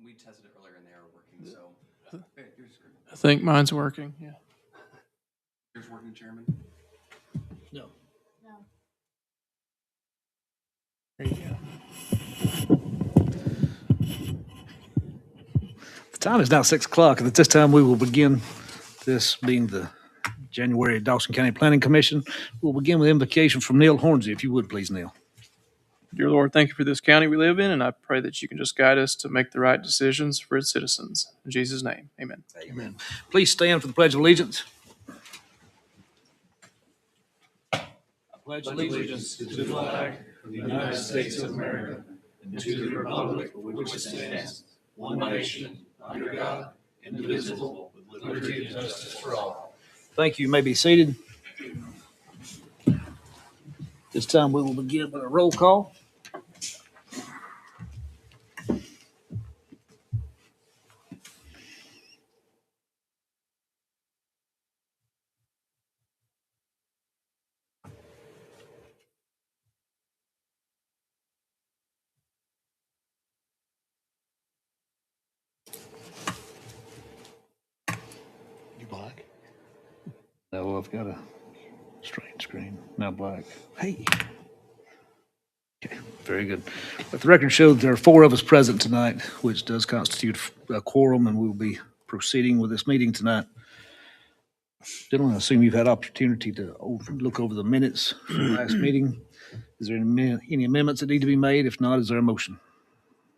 We tested it earlier and they are working, so. Hey, yours is great. I think mine's working, yeah. Yours working, Chairman? No. No. There you go. The time is now 6 o'clock, and at this time we will begin, this being the January Dawson County Planning Commission. We'll begin with invocation from Neil Hornsey, if you would, please, Neil. Dear Lord, thank you for this county we live in, and I pray that you can just guide us to make the right decisions for its citizens. In Jesus' name, amen. Amen. Please stand for the Pledge of Allegiance. I pledge allegiance to the flag of the United States of America and to the republic for which it stands, one nation, under God, indivisible, with liberty and justice for all. Thank you. You may be seated. This time we will begin with a roll call. You black? No, I've got a strange screen. Now black. Hey. Okay, very good. Let the record show that there are 4 of us present tonight, which does constitute a quorum, and we will be proceeding with this meeting tonight. Gentlemen, I assume you've had opportunity to look over the minutes from the last meeting. Is there any amendments that need to be made? If not, is there a motion?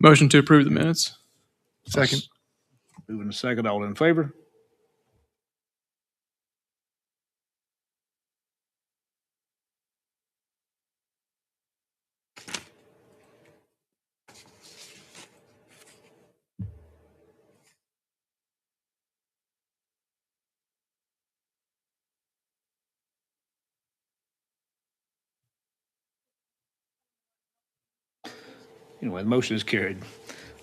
Motion to approve the minutes. Second. Moving to second, all in favor? Anyway, the motion is carried.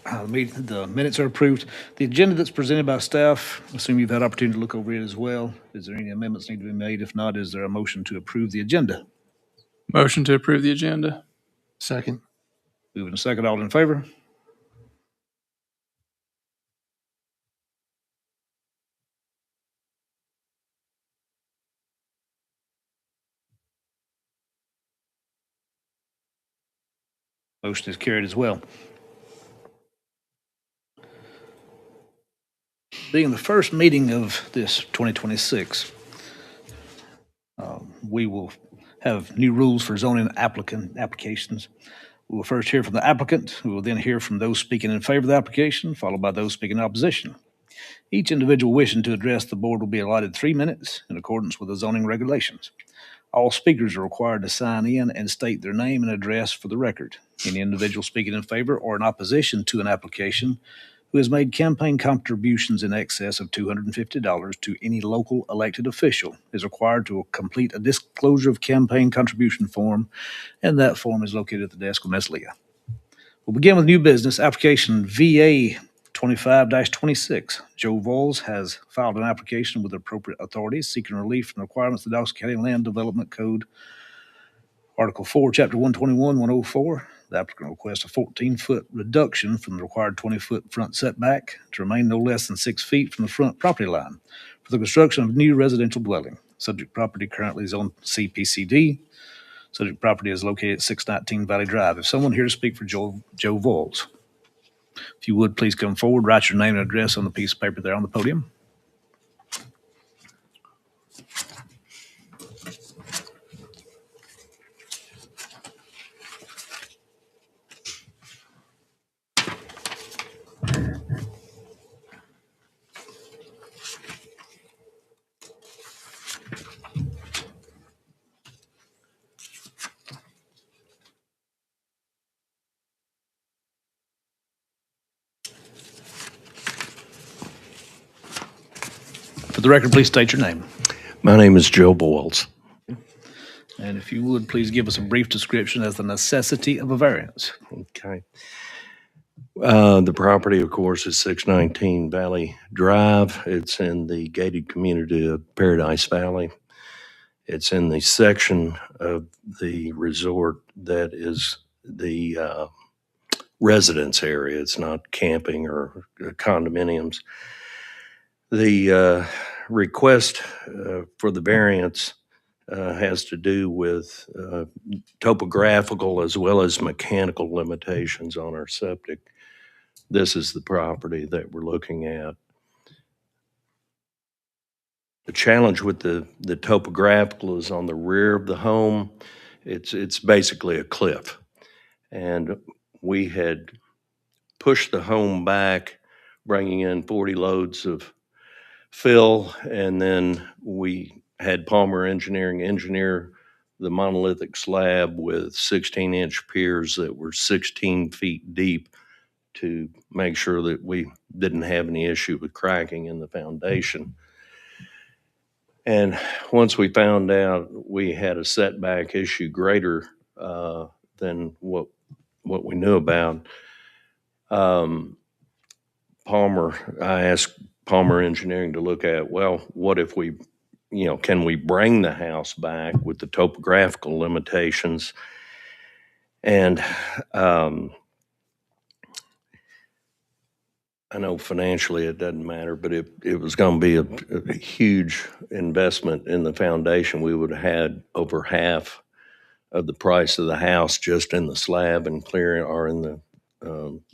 The minutes are approved. The agenda that's presented by staff, I assume you've had opportunity to look over it as well. Is there any amendments need to be made? If not, is there a motion to approve the agenda? Motion to approve the agenda. Second. Moving to second, all in favor? Motion is carried as well. Being the first meeting of this 2026, we will have new rules for zoning applications. We will first hear from the applicant. We will then hear from those speaking in favor of the application, followed by those speaking in opposition. Each individual wishing to address the board will be allotted 3 minutes in accordance with the zoning regulations. All speakers are required to sign in and state their name and address for the record. Any individual speaking in favor or in opposition to an application who has made campaign contributions in excess of $250 to any local elected official is required to complete a disclosure of campaign contribution form, and that form is located at the desk of Ms. Leah. We'll begin with new business, application VA 25-26. Joe Vols has filed an application with appropriate authorities seeking relief from the requirements of the Dawson County Land Development Code, Article 4, Chapter 121, 104. The applicant requests a 14-foot reduction from the required 20-foot front setback to remain no less than 6 feet from the front property line for the construction of a new residential dwelling. Subject property currently is on CPCD. Subject property is located at 619 Valley Drive. If someone here to speak for Joe Vols, if you would, please come forward, write your name and address on the piece of paper there on the podium. For the record, please state your name. My name is Joe Boyles. And if you would, please give us a brief description as the necessity of a variance. Okay. The property, of course, is 619 Valley Drive. It's in the gated community of Paradise Valley. It's in the section of the resort that is the residence area. It's not camping or condominiums. The request for the variance has to do with topographical as well as mechanical limitations on our septic. This is the property that we're looking at. The challenge with the topographical is on the rear of the home. It's basically a cliff. And we had pushed the home back, bringing in 40 loads of fill, and then we had Palmer Engineering engineer the monolithic slab with 16-inch piers that were 16 feet deep to make sure that we didn't have any issue with cracking in the foundation. And once we found out we had a setback issue greater than what we knew about, I asked Palmer Engineering to look at, well, what if we, can we bring the house back with the topographical limitations? And I know financially it doesn't matter, but it was going to be a huge investment in the foundation. We would have had over half of the price of the house just in the slab and clearing, or in the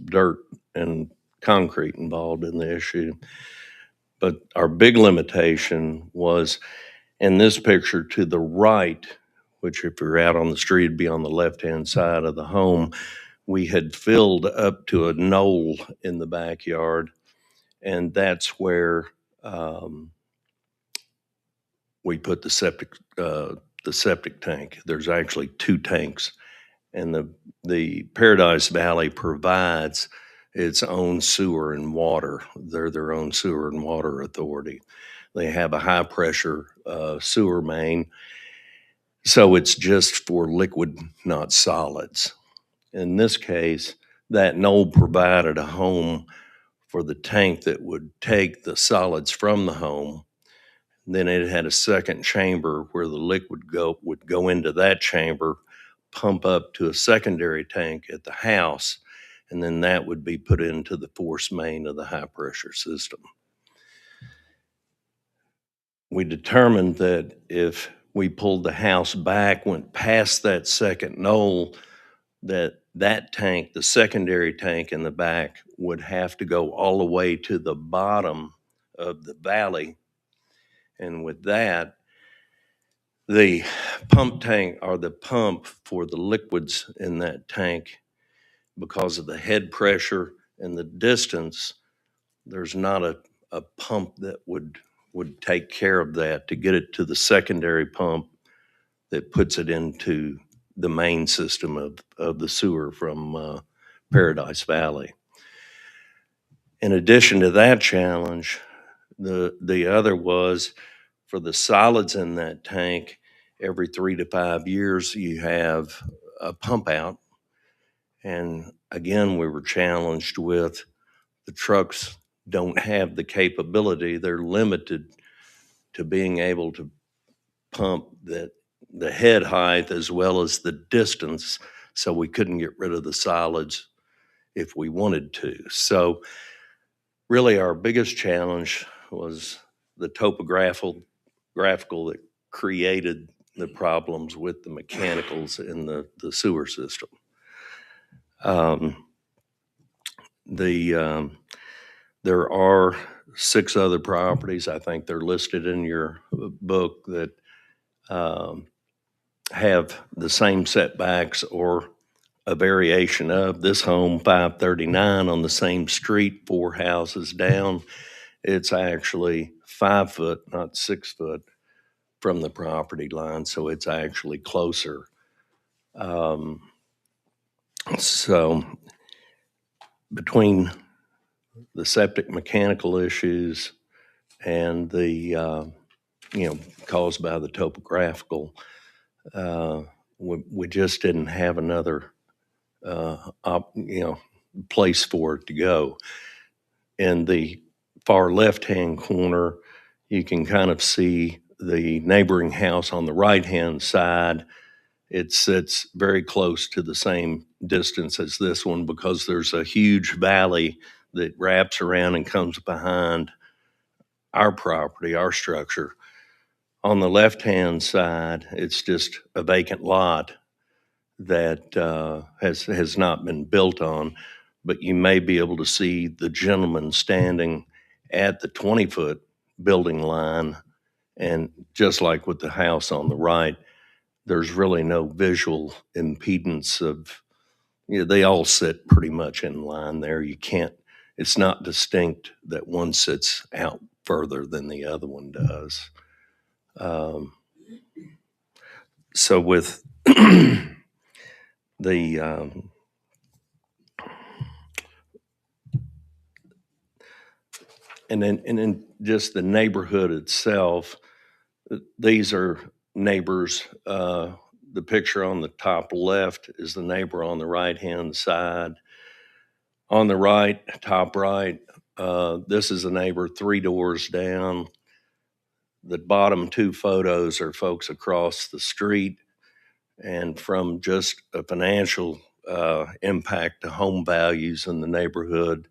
dirt and concrete involved in the issue. But our big limitation was in this picture to the right, which if you're out on the street, it'd be on the left-hand side of the home. We had filled up to a knoll in the backyard, and that's where we put the septic tank. There's actually two tanks, and the Paradise Valley provides its own sewer and water. They're their own sewer and water authority. They have a high pressure sewer main, so it's just for liquid, not solids. In this case, that knoll provided a home for the tank that would take the solids from the home. Then it had a second chamber where the liquid would go into that chamber, pump up to a secondary tank at the house, and then that would be put into the force main of the high pressure system. We determined that if we pulled the house back, went past that second knoll, that tank, the secondary tank in the back, would have to go all the way to the bottom of the valley. And with that, the pump tank, or the pump for the liquids in that tank, because of the head pressure and the distance, there's not a pump that would take care of that to get it to the secondary pump that puts it into the main system of the sewer from Paradise Valley. In addition to that challenge, the other was for the solids in that tank, every 3 to 5 years you have a pump out. And again, we were challenged with the trucks don't have the capability. They're limited to being able to pump the head height as well as the distance, so we couldn't get rid of the solids if we wanted to. So really our biggest challenge was the topographical that created the problems with the mechanicals in the sewer system. There are 6 other properties, I think they're listed in your book, that have the same setbacks or a variation of this home, 539 on the same street, 4 houses down. It's actually 5 foot, not 6 foot from the property line, so it's actually closer. So between the septic mechanical issues and the, caused by the topographical, we just didn't have another, place for it to go. In the far left-hand corner, you can kind of see the neighboring house on the right-hand side It sits very close to the same distance as this one because there's a huge valley that wraps around and comes behind our property, our structure. On the left-hand side, it's just a vacant lot that has not been built on, but you may be able to see the gentleman standing at the 20-foot building line. And just like with the house on the right, there's really no visual impedance of, they all sit pretty much in line there. You can't, it's not distinct that one sits out further than the other one does. So with the and then just the neighborhood itself, these are neighbors. The picture on the top left is the neighbor on the right-hand side. On the right, top right, this is a neighbor 3 doors down. The bottom 2 photos are folks across the street. And from just a financial impact to home values in the neighborhood,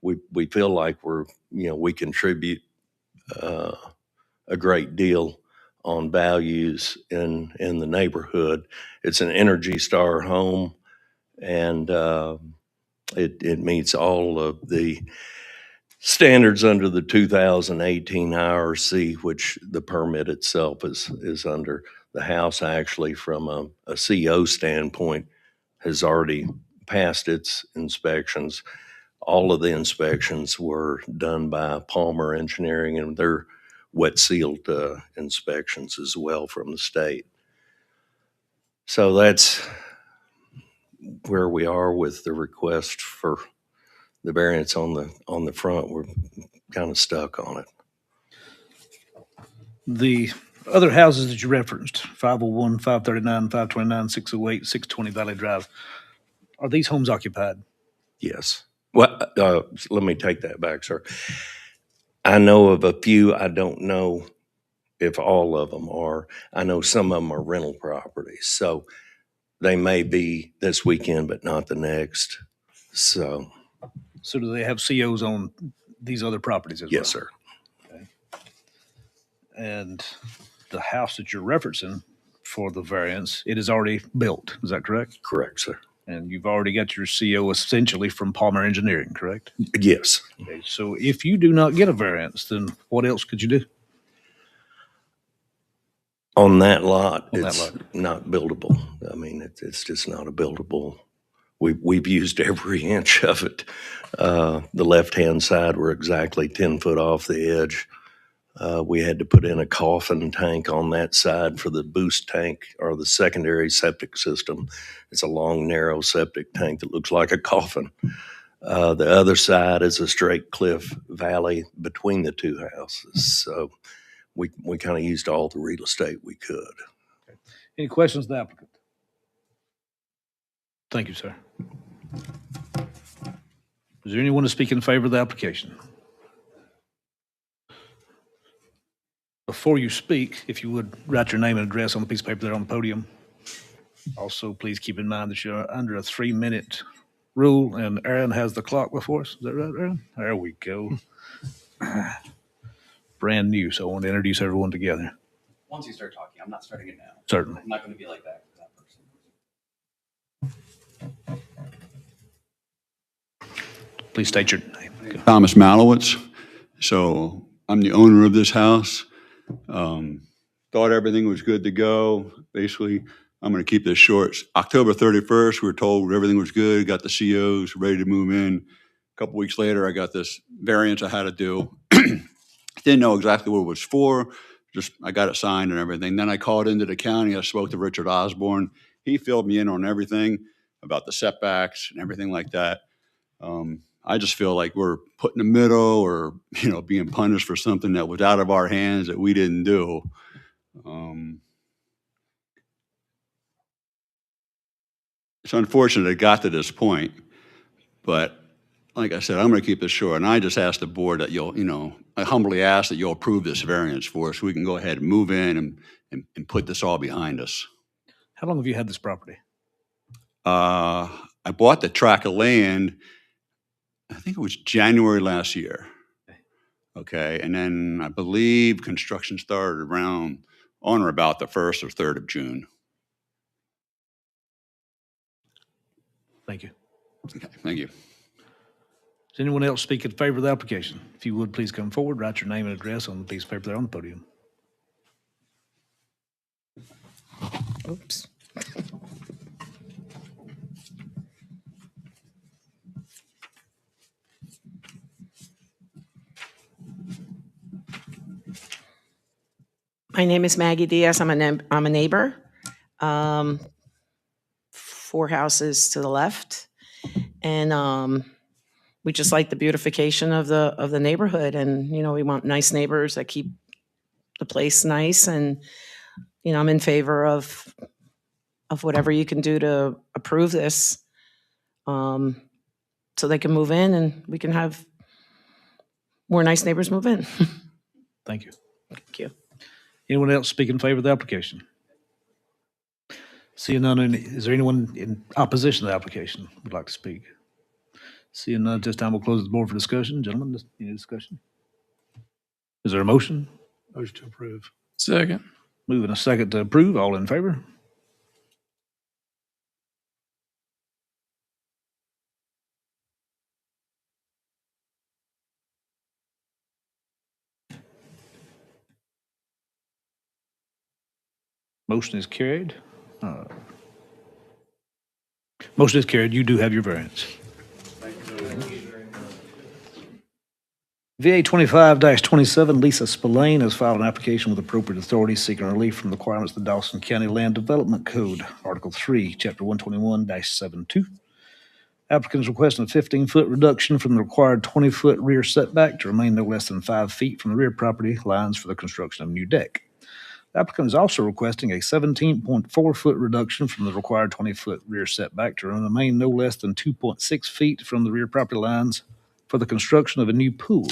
we feel like we contribute a great deal on values in the neighborhood. It's an Energy Star home, and it meets all of the standards under the 2018 IRC, which the permit itself is under. The house actually, from a CO standpoint, has already passed its inspections. All of the inspections were done by Palmer Engineering, and they're wet sealed inspections as well from the state. So that's where we are with the request for the variance on the front. We're kind of stuck on it. The other houses that you referenced, 501, 539, 529, 608, 620 Valley Drive, are these homes occupied? Yes. Well, let me take that back, sir. I know of a few. I don't know if all of them are. I know some of them are rental properties. So they may be this weekend, but not the next. So. So do they have COs on these other properties as well? Yes, sir. Okay. And the house that you're referencing for the variance, it is already built. Is that correct? Correct, sir. And you've already got your CO essentially from Palmer Engineering, correct? Yes. Okay. So if you do not get a variance, then what else could you do? On that lot, On that it's lot. not buildable. I mean, it's just not a buildable. We've used every inch of it. The left-hand side, we're exactly 10 foot off the edge. We had to put in a coffin tank on that side for the boost tank or the secondary septic system. It's a long, narrow septic tank that looks like a coffin. The other side is a straight cliff valley between the 2 houses. So we kind of used all the real estate we could. Any questions of the applicant? Thank you, sir. Is there anyone to speak in favor of the application? Before you speak, if you would write your name and address on the piece of paper there on the podium. Also, please keep in mind that you're under a 3-minute rule, and Aaron has the clock before us. Is that right, Aaron? There we go. Brand new, so I want to introduce everyone together. Once you start talking, I'm not starting it now. Certainly. I'm not going to be like that for that person. Please state your name. Go. Thomas Malowitz. So I'm the owner of this house. Thought everything was good to go. Basically, I'm going to keep this short. October 31st, we were told everything was good, got the COs, ready to move in. A couple weeks later, I got this variance I had to do. Didn't know exactly what it was for. Just I got it signed and everything. Then I called into the county. I spoke to Richard Osborne. He filled me in on everything about the setbacks and everything like that. I just feel like we're put in the middle or, being punished for something that was out of our hands that we didn't do. It's unfortunate it got to this point, but like I said, I'm going to keep this short. And I just ask the board that I humbly ask that you'll approve this variance for us so we can go ahead and move in and put this all behind us. How long have you had this property? I bought the tract of land, I think it was January last year. Okay, and then I believe construction started around on or about the 1st or 3rd of June. Thank you. Okay, thank you. Does anyone else speak in favor of the application? If you would, please come forward, write your name and address on the piece of paper there on the podium. Oops. My name is Maggie Diaz. I'm a neighbor. 4 houses to the left. And we just like the beautification of the neighborhood. And, we want nice neighbors that keep the place nice. And, I'm in favor of whatever you can do to approve this, so they can move in and we can have more nice neighbors move in. Thank you. Thank you. Anyone else speak in favor of the application? Seeing none, is there anyone in opposition to the application who would like to speak? Seeing none, at this time we'll close the board for discussion. Gentlemen, any discussion? Is there a motion? Motion to approve. Second. Moving a second to approve. All in favor? Motion is carried. Motion is carried. You do have your variance. VA 25-27, Lisa Spillane has filed an application with appropriate authority seeking relief from the requirements of the Dawson County Land Development Code, Article 3, Chapter 121-72. Applicant is requesting a 15-foot reduction from the required 20-foot rear setback to remain no less than 5 feet from the rear property lines for the construction of a new deck. The applicant is also requesting a 17.4-foot reduction from the required 20-foot rear setback to remain no less than 2.6 feet from the rear property lines for the construction of a new pool.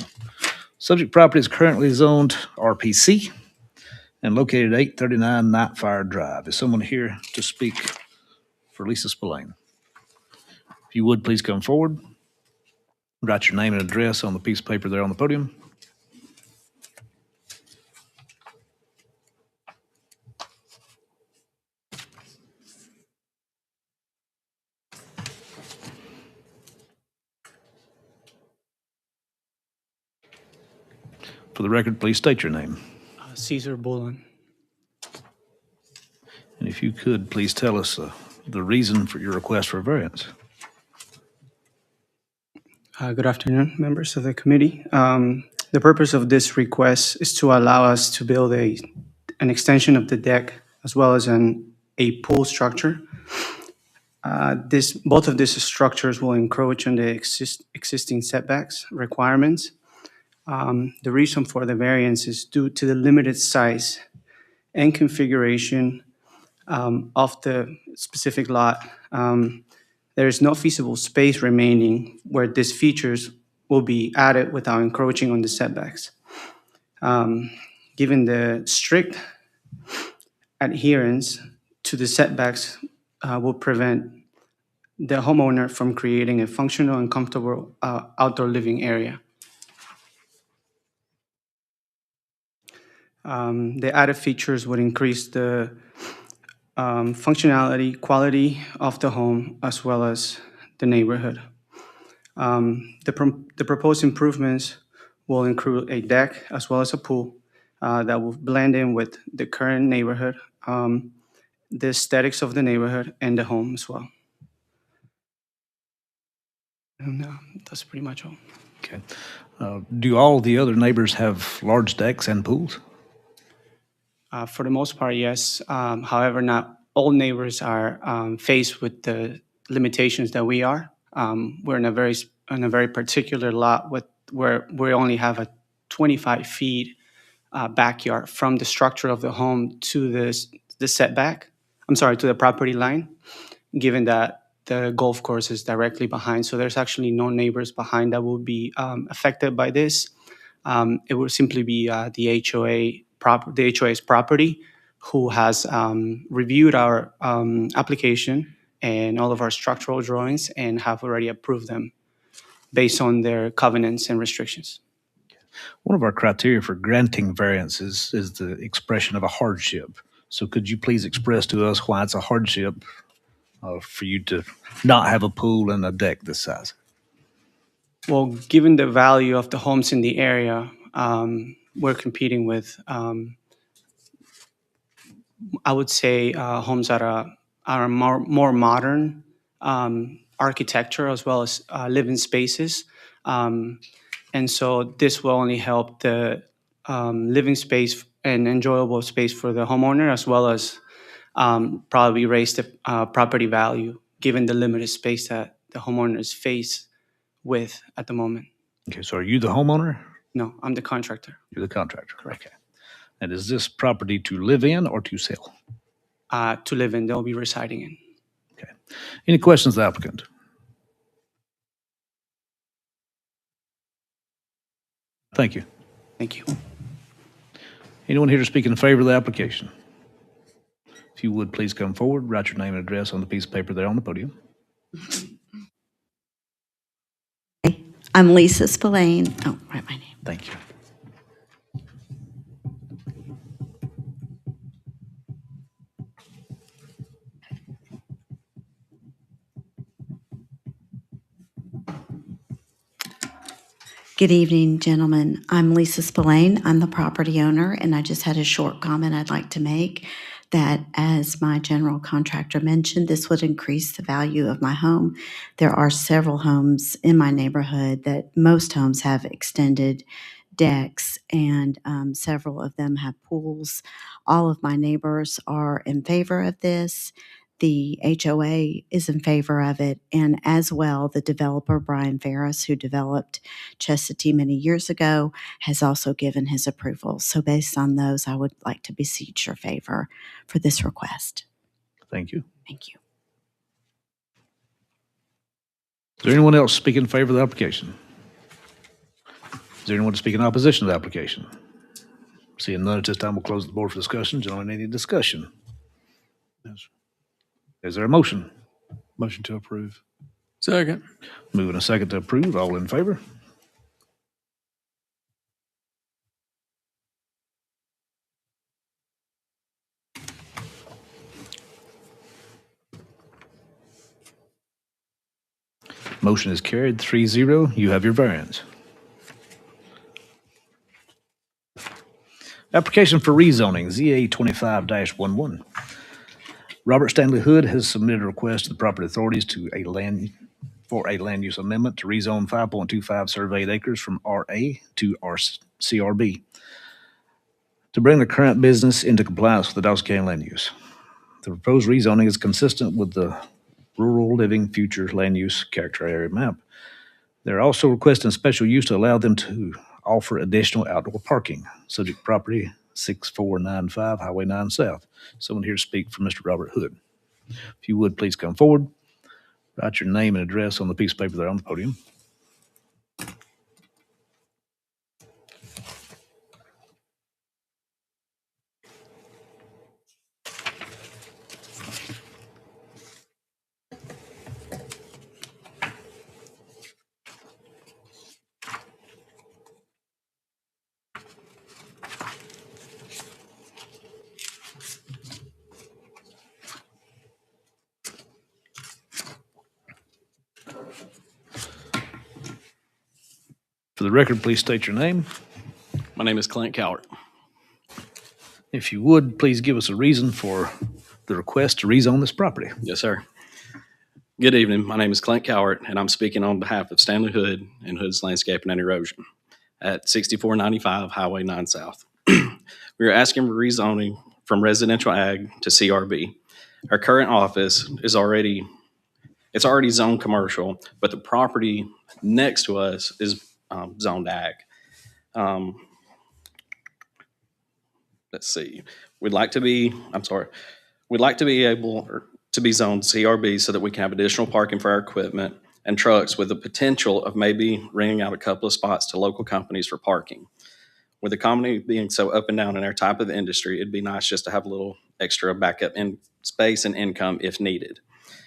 Subject property is currently zoned RPC and located at 839 Nightfire Drive. Is someone here to speak for Lisa Spillane? If you would, please come forward. Write your name and address on the piece of paper there on the podium. For the record, please state your name. Caesar Bullen. And if you could, please tell us the reason for your request for a variance. Good afternoon, members of the committee. The purpose of this request is to allow us to build an extension of the deck as well as a pool structure. Both of these structures will encroach on the existing setbacks requirements. The reason for the variance is due to the limited size and configuration of the specific lot. There is no feasible space remaining where these features will be added without encroaching on the setbacks. Given the strict adherence to the setbacks will prevent the homeowner from creating a functional and comfortable outdoor living area. The added features would increase the functionality, quality of the home, as well as the neighborhood. The proposed improvements will include a deck as well as a pool that will blend in with the current neighborhood, the aesthetics of the neighborhood, and the home as well. And that's pretty much all. Okay. Do all the other neighbors have large decks and pools? For the most part, yes. However, not all neighbors are faced with the limitations that we are. We're in a very particular lot where we only have a 25 feet backyard from the structure of the home to the setback. I'm sorry, to the property line, given that the golf course is directly behind. So there's actually no neighbors behind that will be affected by this. It will simply be the HOA's property, who has reviewed our application and all of our structural drawings and have already approved them based on their covenants and restrictions. One of our criteria for granting variances is the expression of a hardship. So could you please express to us why it's a hardship for you to not have a pool and a deck this size? Well, given the value of the homes in the area, we're competing with, I would say, homes that are more modern architecture as well as living spaces. And so this will only help the living space and enjoyable space for the homeowner, as well as probably raise the property value, given the limited space that the homeowners face with at the moment. Okay, so are you the homeowner? No, I'm the contractor. You're the contractor. Correct. Okay. And is this property to live in or to sell? To live in, they'll be residing in. Okay. Any questions, of the applicant? Thank you. Thank you. Anyone here to speak in favor of the application? If you would, please come forward, write your name and address on the piece of paper there on the podium. I'm Lisa Spillane. Oh, write my name. Thank you. Good evening, gentlemen. I'm Lisa Spillane. I'm the property owner, and I just had a short comment I'd like to make that, as my general contractor mentioned, this would increase the value of my home. There are several homes in my neighborhood that most homes have extended decks, and several of them have pools. All of my neighbors are in favor of this. The HOA is in favor of it, and as well, the developer, Brian Ferris, who developed Chestatee many years ago, has also given his approval. So based on those, I would like to beseech your favor for this request. Thank you. Thank you. Is there anyone else speaking in favor of the application? Is there anyone to speak in opposition to the application? Seeing none at this time, we'll close the board for discussion. Gentlemen, any discussion? Yes. Is there a motion? Motion to approve. Second. Moving a second to approve. All in favor? Motion is carried 3-0. You have your variance. Application for rezoning, ZA 25-11. Robert Stanley Hood has submitted a request to the property authorities for a land use amendment to rezone 5.25 surveyed acres from RA to CRB to bring the current business into compliance with the Dawson County land use. The proposed rezoning is consistent with the Rural Living Future Land Use Character Area Map. They're also requesting special use to allow them to offer additional outdoor parking. Subject property 6495 Highway 9 South. Someone here to speak for Mr. Robert Hood. If you would, please come forward. Write your name and address on the piece of paper there on the podium. For the record, please state your name. My name is Clint Cowart. If you would, please give us a reason for the request to rezone this property. Yes, sir. Good evening. My name is Clint Cowart, and I'm speaking on behalf of Stanley Hood and Hood's Landscaping and Erosion at 6495 Highway 9 South. We are asking for rezoning from residential ag to CRB. Our current office is already zoned commercial, but the property next to us is zoned ag. Let's see. We'd like to be able to be zoned CRB so that we can have additional parking for our equipment and trucks, with the potential of maybe renting out a couple of spots to local companies for parking. With the economy being so up and down in our type of industry, it'd be nice just to have a little extra backup in space and income if needed.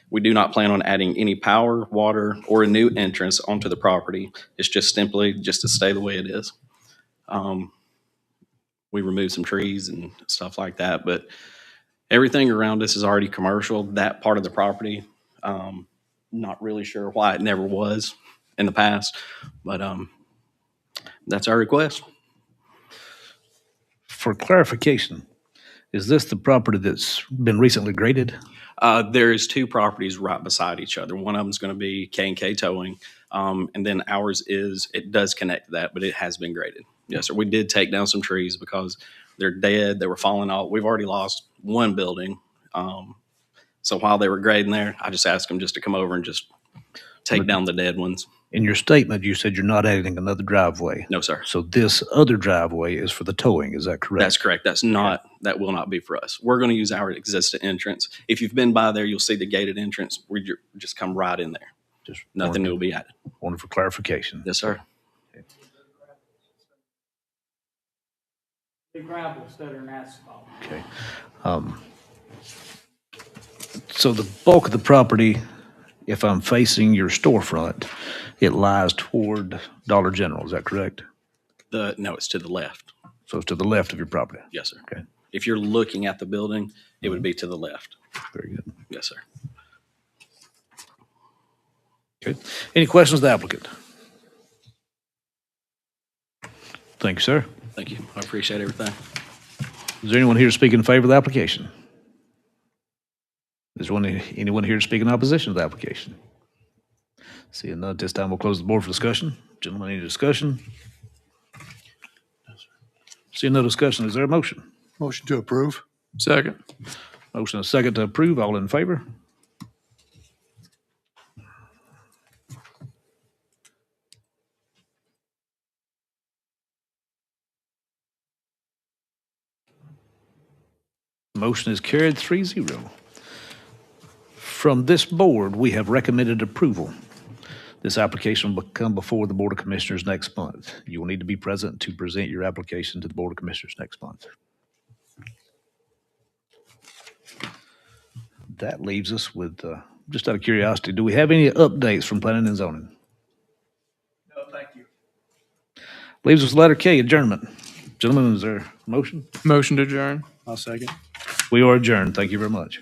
We do not plan on adding any power, water, or a new entrance onto the property. It's just simply just to stay the way it is. We removed some trees and stuff like that, but everything around us is already commercial. That part of the property, not really sure why it never was in the past, but that's our request. For clarification, is this the property that's been recently graded? There's two properties right beside each other. One of them is going to be K&K Towing, and then ours it does connect to that, but it has been graded. Yes, sir. We did take down some trees because they're dead. They were falling off. We've already lost one building. So while they were grading there, I just asked them just to come over and just take down the dead ones. In your statement, you said you're not adding another driveway. No, sir. So this other driveway is for the towing, is that correct? That's correct. That will not be for us. We're going to use our existing entrance. If you've been by there, you'll see the gated entrance. We just come right in there. Just Nothing new will be added. wanted for clarification. Yes, sir. The gravel instead of asphalt. Okay. So the bulk of the property, if I'm facing your storefront, it lies toward Dollar General, is that correct? No, it's to the left. So it's to the left of your property? Yes, sir. Okay, If you're looking at the building, it would be to the left. very good. Yes, sir. Okay. Any questions of the applicant? Thank you, sir. Thank you. I appreciate everything. Is there anyone here to speak in favor of the application? Is there anyone here to speak in opposition to the application? Seeing none, at this time we'll close the board for discussion. Gentlemen, any discussion? Seeing no discussion, is there a motion? Motion to approve. Second. Motion and a second to approve. All in favor? Motion is carried 3-0. From this board, we have recommended approval. This application will come before the Board of Commissioners next month. You will need to be present to present your application to the Board of Commissioners next month. That leaves us with, just out of curiosity, do we have any updates from planning and zoning? No, thank you. Leaves us letter K, adjournment. Gentlemen, is there a motion? Motion to adjourn. I'll second. We are adjourned. Thank you very much.